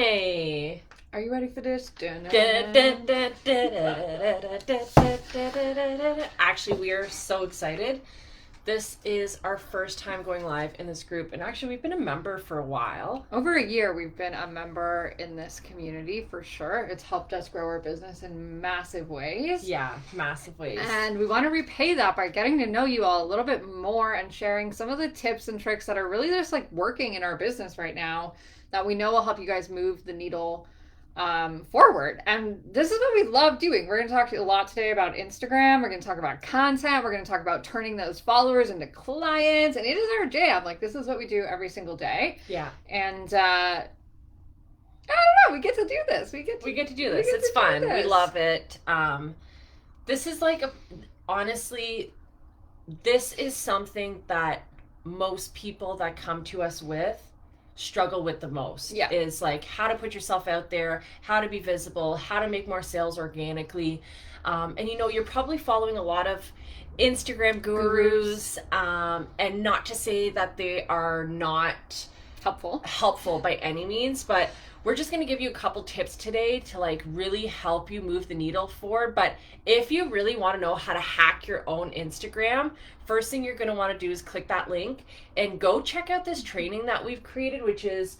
Hi! Are you ready for this? Actually, we are so excited. This is our first time going live in this group, and actually, we've been a member for a while. Over a year, we've been a member in this community for sure. It's helped us grow our business in massive ways. Yeah, massive ways. And we want to repay that by getting to know you all a little bit more and sharing some of the tips and tricks that are really just like working in our business right now that we know will help you guys move the needle forward. And this is what we love doing. We're going to talk a lot today about Instagram. We're going to talk about content. We're going to talk about turning those followers into clients. And it is our jam. Like, this is what we do every single day. Yeah. And I don't know. We get to do this. We get to do this. It's fun. We love it. This is like, honestly, this is something that most people that come to us with struggle with the most. Yeah. Is like how to put yourself out there, how to be visible, how to make more sales organically. And you're probably following a lot of Instagram gurus, and not to say that they are not helpful by any means, but we're just going to give you a couple tips today to like really help you move the needle forward. But if you really want to know how to hack your own Instagram, first thing you're going to want to do is click that link and go check out this training that we've created, which is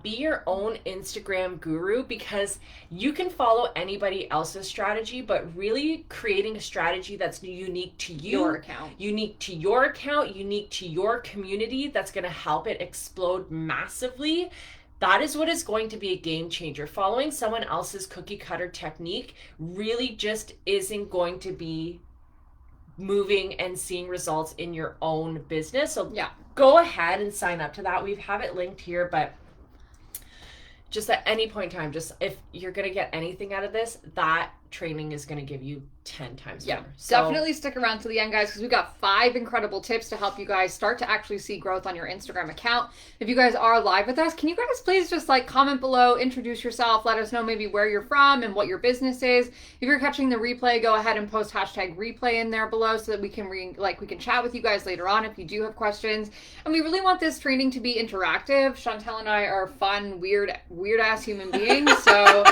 be your own Instagram guru, because you can follow anybody else's strategy, but really creating a strategy that's unique to you, unique to your account, unique to your community, that's going to help it explode massively. That is what is going to be a game changer. Following someone else's cookie cutter technique really just isn't going to be moving and seeing results in your own business. So yeah, go ahead and sign up to that. We have it linked here, but just at any point in time, just if you're going to get anything out of this, that training is going to give you 10 times more. So definitely stick around to the end, guys, because we've got 5 incredible tips to help you guys start to actually see growth on your Instagram account. If you guys are live with us, can you guys please just like comment below, introduce yourself, let us know maybe where you're from and what your business is. If you're catching the replay, go ahead and post #replay in there below so that we can we can chat with you guys later on if you do have questions. And we really want this training to be interactive. Chantel and I are fun, weird ass human beings, so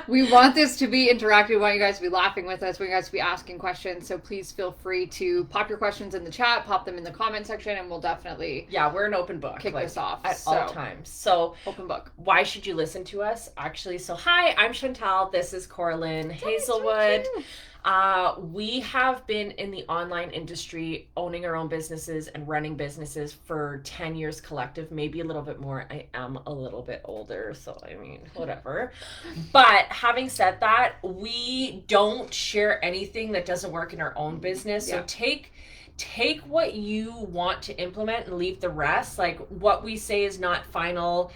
we want this to be interactive. We want you guys to be laughing with us. We want you guys to be asking questions. So please feel free to pop your questions in the chat, pop them in the comment section, and we'll definitely we're an open book. Kick this off at all times. So open book. Why should you listen to us? Actually, so hi, I'm Chantel. This is Cora-Lynn Hazelwood. We have been in the online industry, owning our own businesses and running businesses for 10 years collective, maybe a little bit more. I am a little bit older, so I mean, whatever. But having said that, we don't share anything that doesn't work in our own business. So take what you want to implement and leave the rest. Like, what we say is not final.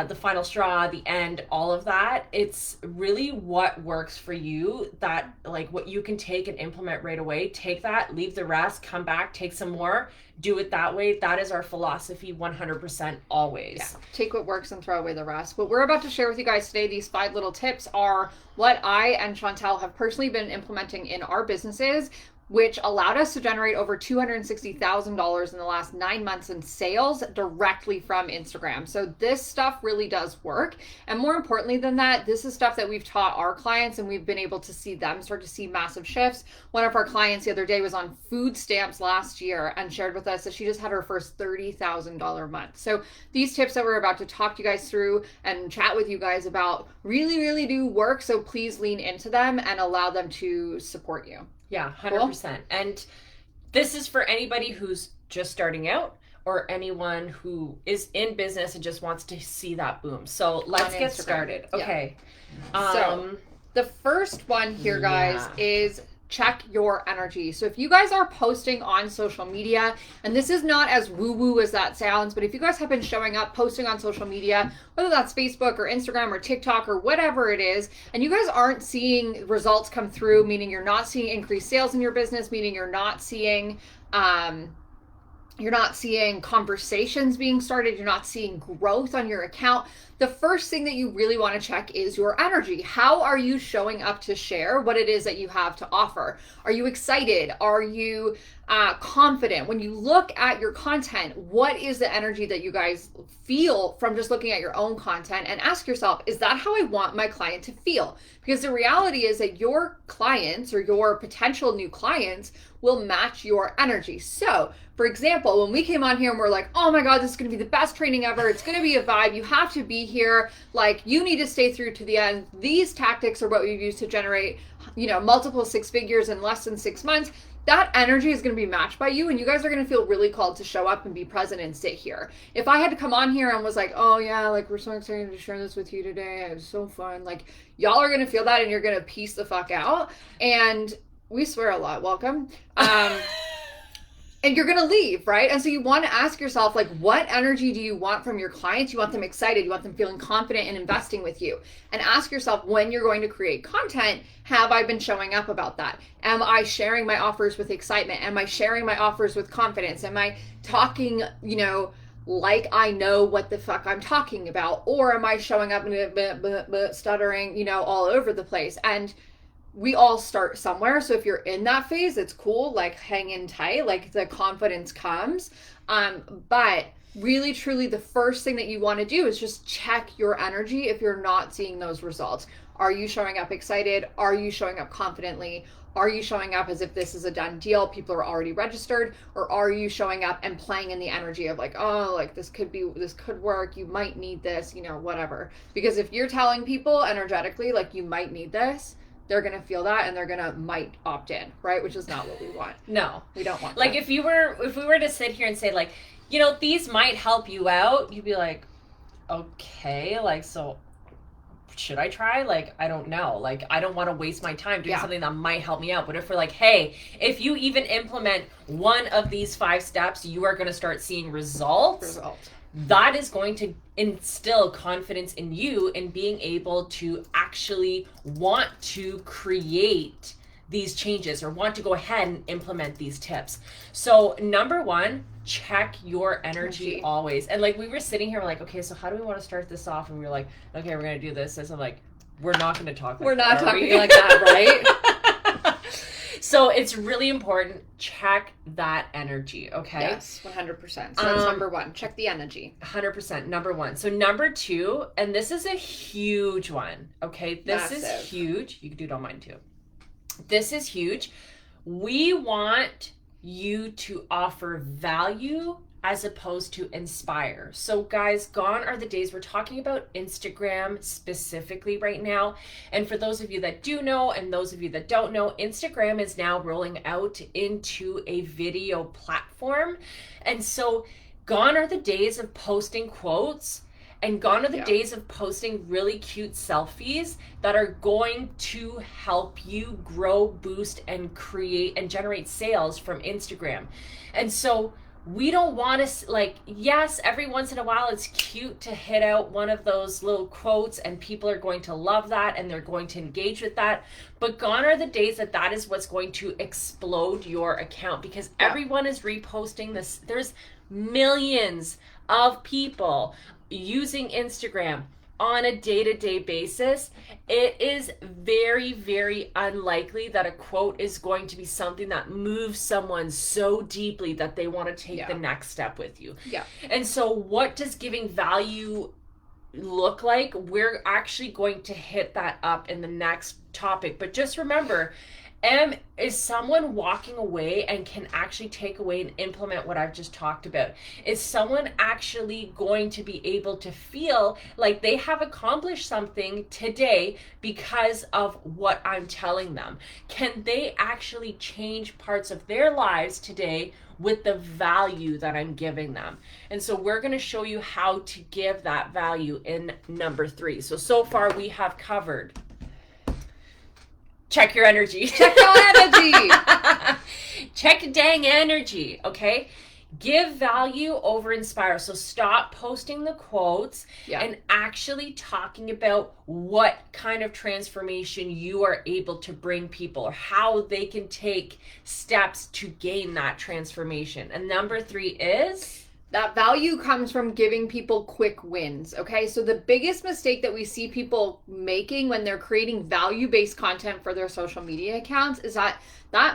The final straw, the end, all of that. It's really what works for you, that like what you can take and implement right away. Take that, leave the rest, come back, take some more, do it that way. That is our philosophy 100% always. Yeah. Take what works and throw away the rest. What we're about to share with you guys today, these 5 little tips, are what I and Chantel have personally been implementing in our businesses, which allowed us to generate over $260,000 in the last 9 months in sales directly from Instagram. So this stuff really does work. And more importantly than that, this is stuff that we've taught our clients, and we've been able to see them start to see massive shifts. One of our clients the other day was on food stamps last year and shared with us that she just had her first $30,000 month. So these tips that we're about to talk to you guys through and chat with you guys about really, really do work. So please lean into them and allow them to support you. Yeah, 100%. Cool. And this is for anybody who's just starting out or anyone who is in business and just wants to see that boom. So let's get started. Okay. So the first one here, guys, is check your energy. So if you guys are posting on social media, and this is not as woo-woo as that sounds, but if you guys have been showing up, posting on social media, whether that's Facebook or Instagram or TikTok or whatever it is, and you guys aren't seeing results come through, meaning you're not seeing increased sales in your business, meaning you're not seeing You're not seeing conversations being started. You're not seeing growth on your account. The first thing that you really want to check is your energy. How are you showing up to share what it is that you have to offer? Are you excited? Are you confident? When you look at your content, what is the energy that you guys feel from just looking at your own content? And ask yourself, is that how I want my client to feel? Because the reality is that your clients or your potential new clients will match your energy. So, for example, when we came on here and we're like, oh my God, this is going to be the best training ever. It's going to be a vibe. You have to be here. Like, you need to stay through to the end. These tactics are what we've used to generate, multiple 6 figures in less than 6 months. That energy is going to be matched by you, and you guys are going to feel really called to show up and be present and sit here. If I had to come on here and was like, oh yeah, like, we're so excited to share this with you today, it was so fun, like, y'all are going to feel that and you're going to piece the fuck out. And we swear a lot. Welcome. And you're going to leave, right? And so you want to ask yourself, like, what energy do you want from your clients? You want them excited. You want them feeling confident and investing with you. And ask yourself, when you're going to create content, have I been showing up about that? Am I sharing my offers with excitement? Am I sharing my offers with confidence? Am I talking, like I know what the fuck I'm talking about? Or am I showing up stuttering, all over the place? And we all start somewhere. So if you're in that phase, it's cool. Like, hang in tight, like, the confidence comes. But really, truly, the first thing that you want to do is just check your energy if you're not seeing those results. Are you showing up excited? Are you showing up confidently? Are you showing up as if this is a done deal? People are already registered. Or are you showing up and playing in the energy of like, oh, like, this could work. You might need this, whatever. Because if you're telling people energetically, like, you might need this, they're going to feel that and they're going to might opt in, right? Which is not what we want. No. We don't want like that. if we were to sit here and say, like, these might help you out, you'd be like, okay, like, so should I try? Like, I don't know. Like, I don't want to waste my time doing something that might help me out. But if we're like, hey, if you even implement one of these 5 steps, you are going to start seeing results. That is going to instill confidence in you in being able to actually want to create these changes or want to go ahead and implement these tips. So number 1, check your energy always. And like, we were sitting here, we're like, okay, so how do we want to start this off? And we were like, okay, we're going to do this. And so I'm like, we're not going to talk like that, like that, right? So it's really important, check that energy, okay? Yes, 100%. So that's number 1, check the energy. 100%, number 1. So number 2, and this is a huge one, okay? This is huge. You can do it on mine too. This is huge. We want you to offer value as opposed to inspire. So guys, gone are the days, we're talking about Instagram specifically right now. And for those of you that do know, and those of you that don't know, Instagram is now rolling out into a video platform. And so gone are the days of posting quotes, and gone are the days of posting really cute selfies that are going to help you grow, boost, and create and generate sales from Instagram. And so we don't want to, like, yes, every once in a while it's cute to hit out one of those little quotes and people are going to love that and they're going to engage with that. But gone are the days that is what's going to explode your account, because everyone is reposting this. There's millions of people using Instagram on a day-to-day basis. It is very, very unlikely that a quote is going to be something that moves someone so deeply that they want to take the next step with you. And so what does giving value look like? We're actually going to hit that up in the next topic. But just remember, is someone walking away and can actually take away and implement what I've just talked about? Is someone actually going to be able to feel like they have accomplished something today because of what I'm telling them? Can they actually change parts of their lives today with the value that I'm giving them? And so we're going to show you how to give that value in number 3. So far we have covered check your energy. Check your energy. Check dang energy, okay? Give value over inspire. So stop posting the quotes Yeah. and actually talking about what kind of transformation you are able to bring people, or how they can take steps to gain that transformation. And number 3 is that value comes from giving people quick wins. Okay. So the biggest mistake that we see people making when they're creating value-based content for their social media accounts is that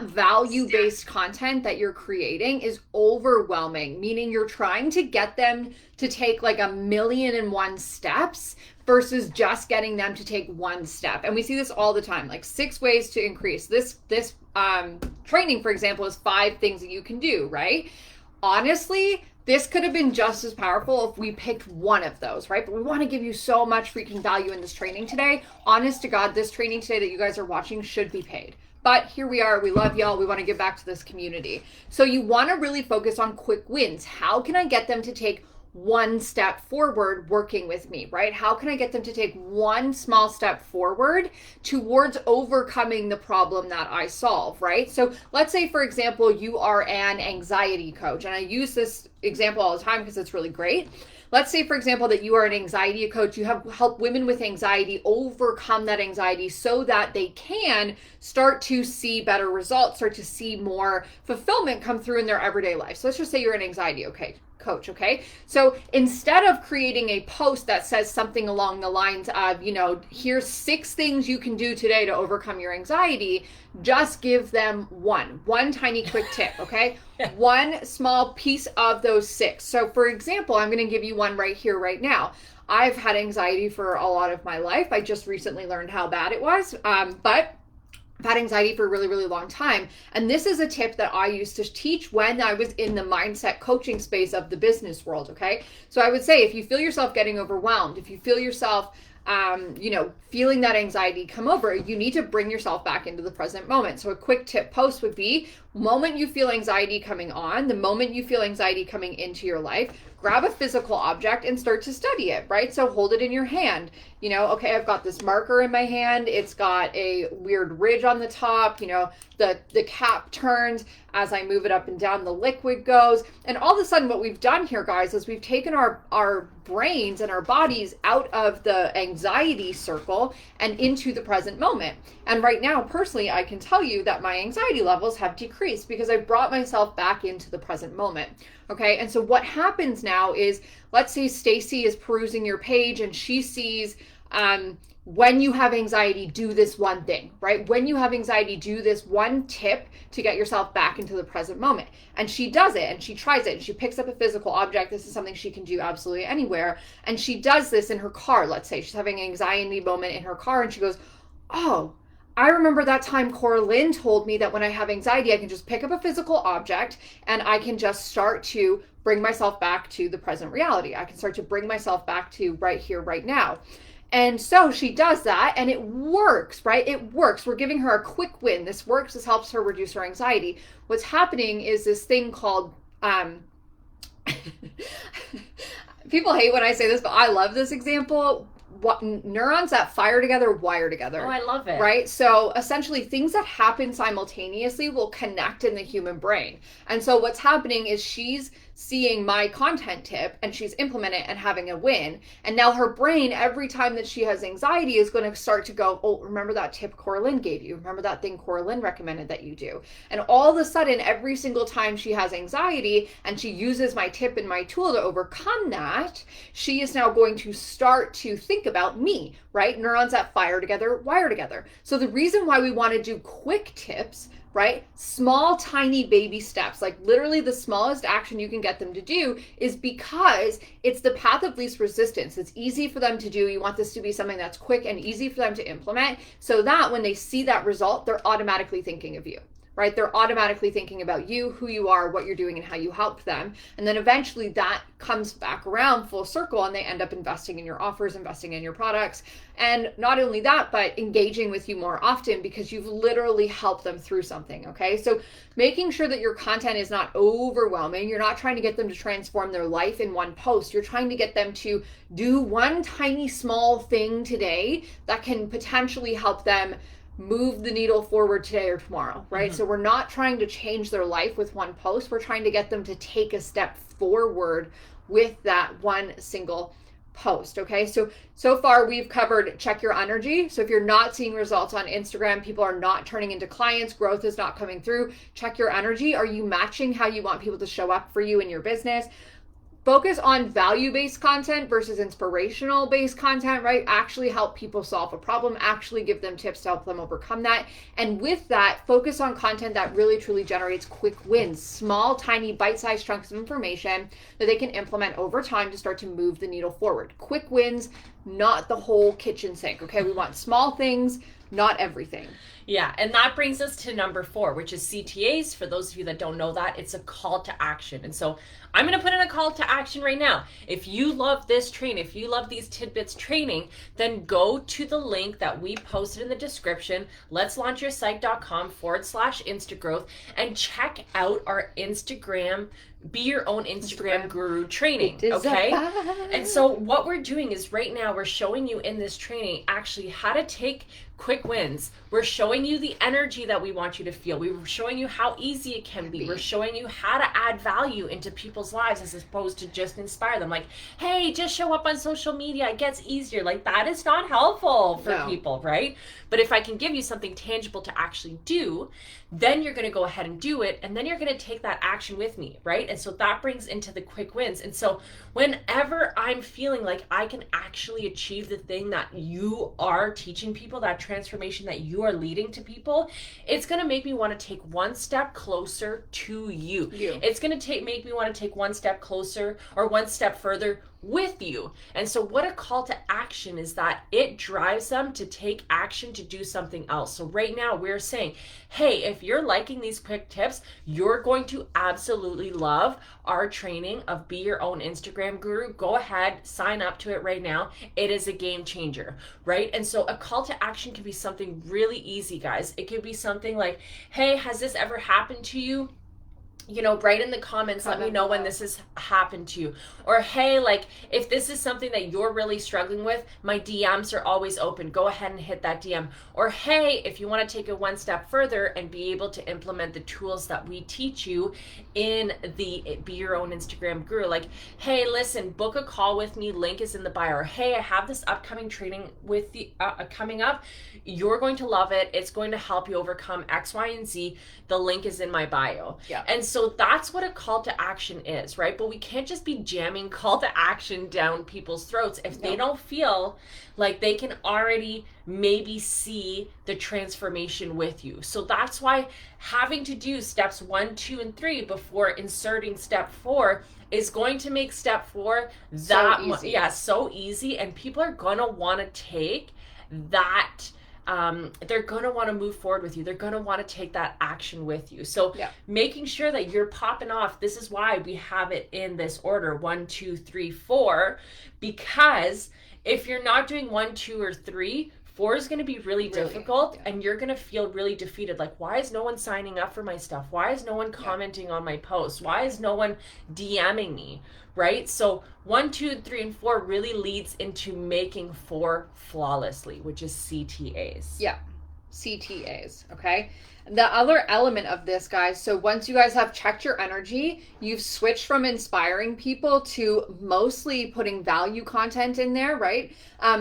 value-based content that you're creating is overwhelming, meaning you're trying to get them to take like 1,000,001 steps versus just getting them to take one step. And we see this all the time, like 6 ways to increase this training, for example, is 5 things that you can do, right? Honestly, this could have been just as powerful if we picked one of those, right? But we want to give you so much freaking value in this training today. Honest to God, this training today that you guys are watching should be paid. But here we are. We love y'all. We want to give back to this community. So you want to really focus on quick wins. How can I get them to take one step forward working with me, right? How can I get them to take one small step forward towards overcoming the problem that I solve, right? So let's say, for example, you are an anxiety coach, and I use this example all the time because it's really great. Let's say, for example, that you are an anxiety coach. You have helped women with anxiety overcome that anxiety so that they can start to see better results, start to see more fulfillment come through in their everyday life. So let's just say you're an anxiety coach, okay? So instead of creating a post that says something along the lines of, here's 6 things you can do today to overcome your anxiety, just give them one tiny quick tip, okay? One small piece of those 6. So for example, I'm going to give you one right here, right now. I've had anxiety for a lot of my life. I just recently learned how bad it was, but I've had anxiety for a really, really long time. And this is a tip that I used to teach when I was in the mindset coaching space of the business world, okay? So I would say, if you feel yourself getting overwhelmed, if you feel yourself feeling that anxiety come over, you need to bring yourself back into the present moment. So a quick tip post would be, moment you feel anxiety coming on, the moment you feel anxiety coming into your life, grab a physical object and start to study it, right? So hold it in your hand. Okay, I've got this marker in my hand. It's got a weird ridge on the top. The cap turns as I move it up and down, the liquid goes. And all of a sudden what we've done here, guys, is we've taken our brains and our bodies out of the anxiety circle and into the present moment. And right now, personally, I can tell you that my anxiety levels have decreased because I brought myself back into the present moment. Okay, and so what happens now is, let's say Stacy is perusing your page and she sees when you have anxiety, do this one thing, right? When you have anxiety, do this one tip to get yourself back into the present moment. And she does it and she tries it and she picks up a physical object. This is something she can do absolutely anywhere. And she does this in her car. Let's say she's having an anxiety moment in her car and she goes, oh, I remember that time Cora-Lynn told me that when I have anxiety, I can just pick up a physical object and I can just start to bring myself back to the present reality. I can start to bring myself back to right here, right now. And so she does that and it works, right? It works. We're giving her a quick win. This works. This helps her reduce her anxiety. What's happening is this thing called, people hate when I say this, but I love this example. Neurons that fire together wire together. Oh, I love it. Right? So essentially things that happen simultaneously will connect in the human brain. And so what's happening is she's seeing my content tip and she's implementing it and having a win. And now her brain, every time that she has anxiety, is going to start to go, oh, remember that tip Cora-Lynn gave you? Remember that thing Cora-Lynn recommended that you do? And all of a sudden, every single time she has anxiety and she uses my tip and my tool to overcome that, she is now going to start to think about me, right? Neurons that fire together, wire together. So the reason why we want to do quick tips, right? Small, tiny baby steps, like literally the smallest action you can get them to do, is because it's the path of least resistance. It's easy for them to do. You want this to be something that's quick and easy for them to implement so that when they see that result, they're automatically thinking of you. Right? They're automatically thinking about you, who you are, what you're doing, and how you help them. And then eventually that comes back around full circle and they end up investing in your offers, investing in your products. And not only that, but engaging with you more often because you've literally helped them through something, okay? So making sure that your content is not overwhelming. You're not trying to get them to transform their life in one post. You're trying to get them to do one tiny small thing today that can potentially help them move the needle forward today or tomorrow, right? So we're not trying to change their life with one post. We're trying to get them to take a step forward with that one single post. Okay, so far we've covered check your energy. So if you're not seeing results on Instagram, people are not turning into clients, growth is not coming through, check your energy. Are you matching how you want people to show up for you in your business? Focus on value-based content versus inspirational-based content, right? Actually help people solve a problem, actually give them tips to help them overcome that. And with that, focus on content that really truly generates quick wins, small, tiny, bite-sized chunks of information that they can implement over time to start to move the needle forward. Quick wins, not the whole kitchen sink, okay? We want small things, not everything. Yeah, and that brings us to number 4, which is CTAs. For those of you that don't know that, it's a call to action. And so I'm going to put in a call to action right now. If you love this training, if you love these tidbits training, then go to the link that we posted in the description, let'slaunchyoursite.com/Instagrowth, and check out our Instagram, Be Your Own Instagram Guru training, okay? And so what we're doing is right now we're showing you in this training actually how to take quick wins. We're showing you the energy that we want you to feel. We're showing you how easy it can be. We're showing you how to add value into people's lives as opposed to just inspire them. Like, hey, just show up on social media. It gets easier. Like, that is not helpful for people, right? But if I can give you something tangible to actually do, then you're going to go ahead and do it. And then you're going to take that action with me, right? And so that brings into the quick wins. And so whenever I'm feeling like I can actually achieve the thing that you are teaching people, that transformation that you are leading to people, it's going to make me want to take one step closer to you. It's going to make me want to take one step closer or one step further with you. And so what a call to action is that it drives them to take action to do something else. So right now we're saying, hey, if you're liking these quick tips, you're going to absolutely love our training of Be Your Own Instagram Guru. Go ahead, sign up to it right now. It is a game changer, right? And so a call to action can be something really easy, guys. It could be something like, hey, has this ever happened to you? You know, write in the comments, let me know when this has happened to you. Or, hey, like, if this is something that you're really struggling with, my DMs are always open. Go ahead and hit that DM. Or, hey, if you want to take it one step further and be able to implement the tools that we teach you in the Be Your Own Instagram Guru, like, hey, listen, book a call with me. Link is in the bio. Or, hey, I have this upcoming training with the coming up. You're going to love it. It's going to help you overcome X, Y, and Z. The link is in my bio. And so that's what a call to action is, right? But we can't just be jamming call to action down people's throats if they don't feel like they can already maybe see the transformation with you. So that's why having to do steps 1, 2, and 3 before inserting step 4 is going to make step 4 so easy, and people are gonna want to take that. They're going to want to move forward with you. They're going to want to take that action with you. So making sure that you're popping off, this is why we have it in this order, 1, 2, 3, 4, because if you're not doing 1, 2, or 3, 4 is going to be really difficult, and you're going to feel really defeated. Like, why is no one signing up for my stuff? Why is no one commenting on my posts? Why is no one DMing me? Right? So 1, 2, 3, and 4 really leads into making 4 flawlessly, which is CTAs. Yeah, CTAs, okay? The other element of this, guys, so once you guys have checked your energy, you've switched from inspiring people to mostly putting value content in there, right?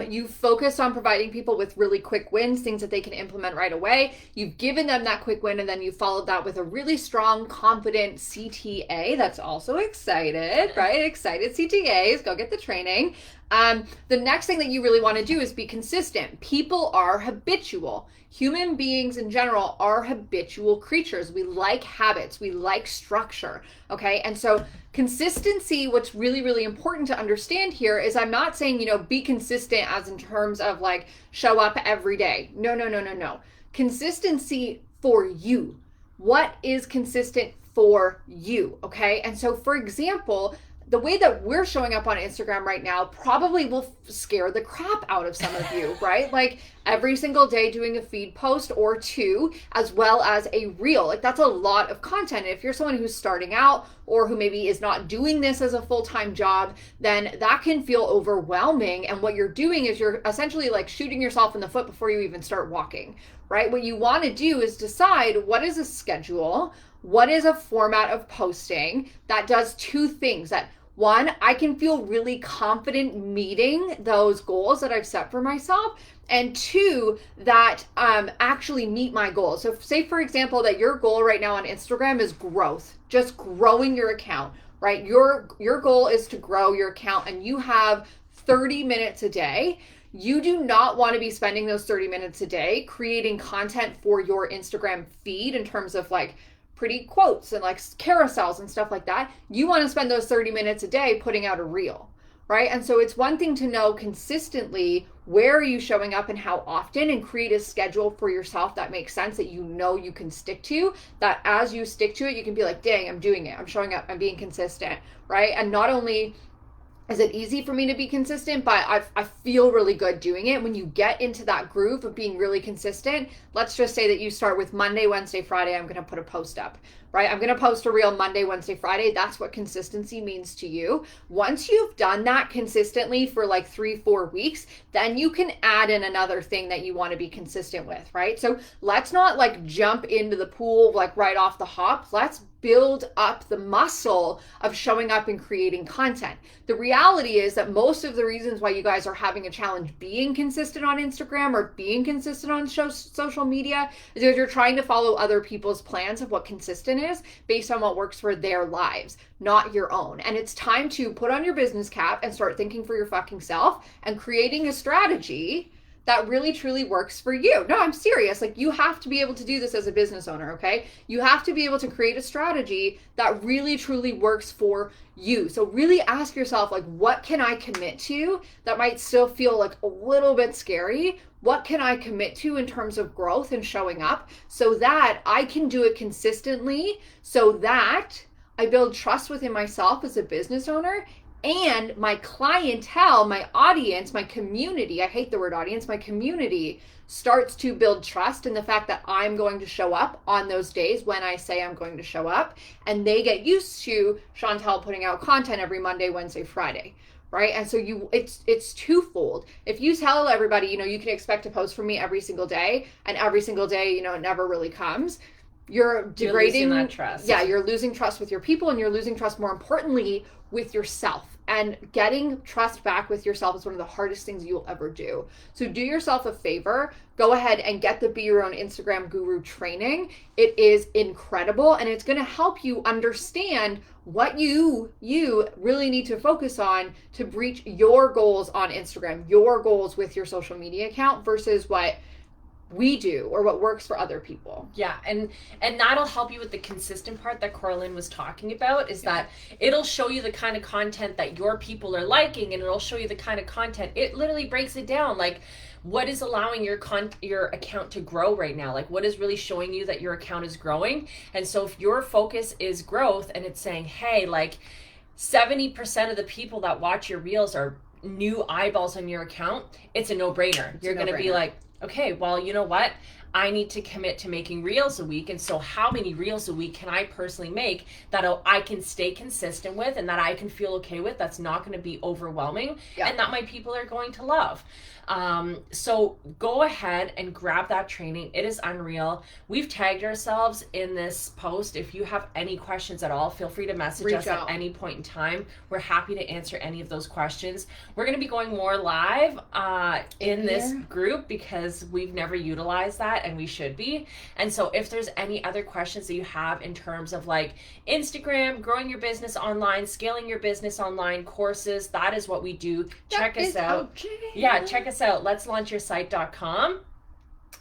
You've focused on providing people with really quick wins, things that they can implement right away. You've given them that quick win, and then you followed that with a really strong, confident CTA that's also excited, right? Excited CTAs, go get the training. The next thing that you really want to do is be consistent. People are habitual. Human beings in general are habitual creatures. We like habits. We like structure. Okay. And so consistency, what's really, really important to understand here is I'm not saying, be consistent as in terms of like show up every day. No. Consistency for you. What is consistent for you? Okay. And so for example, the way that we're showing up on Instagram right now probably will scare the crap out of some of you, right? Like every single day doing a feed post or two, as well as a reel. Like that's a lot of content. If you're someone who's starting out or who maybe is not doing this as a full-time job, then that can feel overwhelming. And what you're doing is you're essentially like shooting yourself in the foot before you even start walking, right? What you want to do is decide what is a schedule, what is a format of posting that does two things. That one, I can feel really confident meeting those goals that I've set for myself. And two, that actually meet my goals. So say, for example, that your goal right now on Instagram is growth, just growing your account, right? Your goal is to grow your account and you have 30 minutes a day. You do not want to be spending those 30 minutes a day creating content for your Instagram feed in terms of like pretty quotes and like carousels and stuff like that. You want to spend those 30 minutes a day putting out a reel, right? And so it's one thing to know consistently where are you showing up and how often, and create a schedule for yourself that makes sense, that you know you can stick to, that as you stick to it, you can be like, dang, I'm doing it. I'm showing up. I'm being consistent, right? And not only is it easy for me to be consistent, but I feel really good doing it. When you get into that groove of being really consistent, let's just say that you start with Monday, Wednesday, Friday, I'm going to put a post up, right? I'm going to post a reel Monday, Wednesday, Friday. That's what consistency means to you. Once you've done that consistently for like 3-4 weeks, then you can add in another thing that you want to be consistent with, right? So let's not like jump into the pool like right off the hop. Let's build up the muscle of showing up and creating content. The reality is that most of the reasons why you guys are having a challenge being consistent on Instagram or being consistent on social media is because you're trying to follow other people's plans of what consistent is based on what works for their lives, not your own. And it's time to put on your business cap and start thinking for your fucking self and creating a strategy that really truly works for you. No, I'm serious. Like you have to be able to do this as a business owner, okay? You have to be able to create a strategy that really truly works for you. So really ask yourself, like, what can I commit to that might still feel like a little bit scary? What can I commit to in terms of growth and showing up so that I can do it consistently, so that I build trust within myself as a business owner, and my clientele, my audience, my community, I hate the word audience, my community starts to build trust in the fact that I'm going to show up on those days when I say I'm going to show up, and they get used to Chantel putting out content every Monday, Wednesday, Friday, right? And so it's twofold. If you tell everybody, you can expect to post from me every single day, and every single day, it never really comes, you're degrading, you're losing that trust. Yeah, you're losing trust with your people, and you're losing trust, more importantly, with yourself. And getting trust back with yourself is one of the hardest things you'll ever do. So do yourself a favor, go ahead and get the Be Your Own Instagram Guru training. It is incredible, and it's going to help you understand what you really need to focus on to reach your goals on Instagram, your goals with your social media account versus what we do or what works for other people. Yeah, and that'll help you with the consistent part that Cora-Lynn was talking about, is that it'll show you the kind of content that your people are liking, and it'll show you the kind of content. It literally breaks it down, like what is allowing your account to grow right now, like what is really showing you that your account is growing. And so if your focus is growth and it's saying, hey, like 70% of the people that watch your reels are new eyeballs on your account, it's a no-brainer. You're going to be like, okay, well, you know what? I need to commit to making reels a week. And so how many reels a week can I personally make that I can stay consistent with and that I can feel okay with, that's not going to be overwhelming, and that my people are going to love? So go ahead and grab that training. It is unreal. We've tagged ourselves in this post. If you have any questions at all, feel free to message us at any point in time. We're happy to answer any of those questions. We're going to be going more live in this group because we've never utilized that, and we should be. And so if there's any other questions that you have in terms of like Instagram, growing your business online, scaling your business online, courses, that is what we do. Check us out. Yeah, check us out. Let'sLaunchYourSite.com.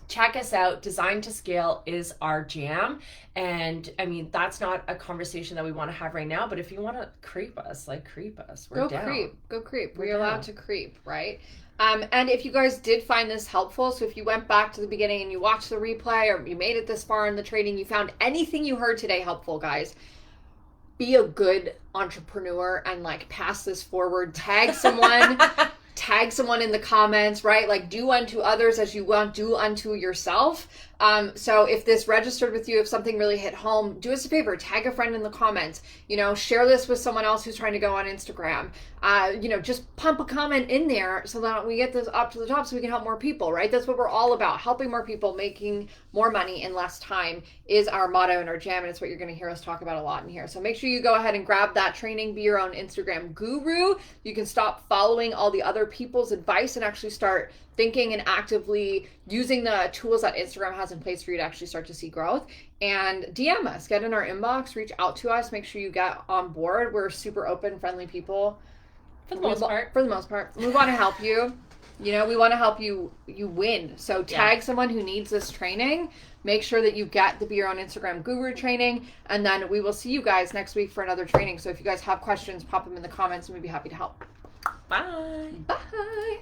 Check us out. Design to Scale is our jam. And I mean, that's not a conversation that we want to have right now, but if you want to creep us, like creep us, we're down. Go creep. We're allowed to creep, right? And if you guys did find this helpful, so if you went back to the beginning and you watched the replay, or you made it this far in the training, you found anything you heard today helpful, guys, be a good entrepreneur and like pass this forward. Tag someone. Tag someone in the comments, right? Like, do unto others as you want, do unto yourself. So if this registered with you, if something really hit home, do us a favor, tag a friend in the comments, share this with someone else who's trying to go on Instagram. Just pump a comment in there so that we get this up to the top so we can help more people, right? That's what we're all about. Helping more people, making more money in less time is our motto and our jam, and it's what you're going to hear us talk about a lot in here. So make sure you go ahead and grab that training, be your own Instagram guru. You can stop following all the other people's advice and actually start thinking and actively using the tools that Instagram has in place for you to actually start to see growth. And DM us, get in our inbox, reach out to us, make sure you get on board. We're super open, friendly people. For the most part. For the most part. We want to help you. We want to help you win. So tag someone who needs this training. Make sure that you get the Be Your Own Instagram Guru training. And then we will see you guys next week for another training. So if you guys have questions, pop them in the comments and we'd be happy to help. Bye. Bye.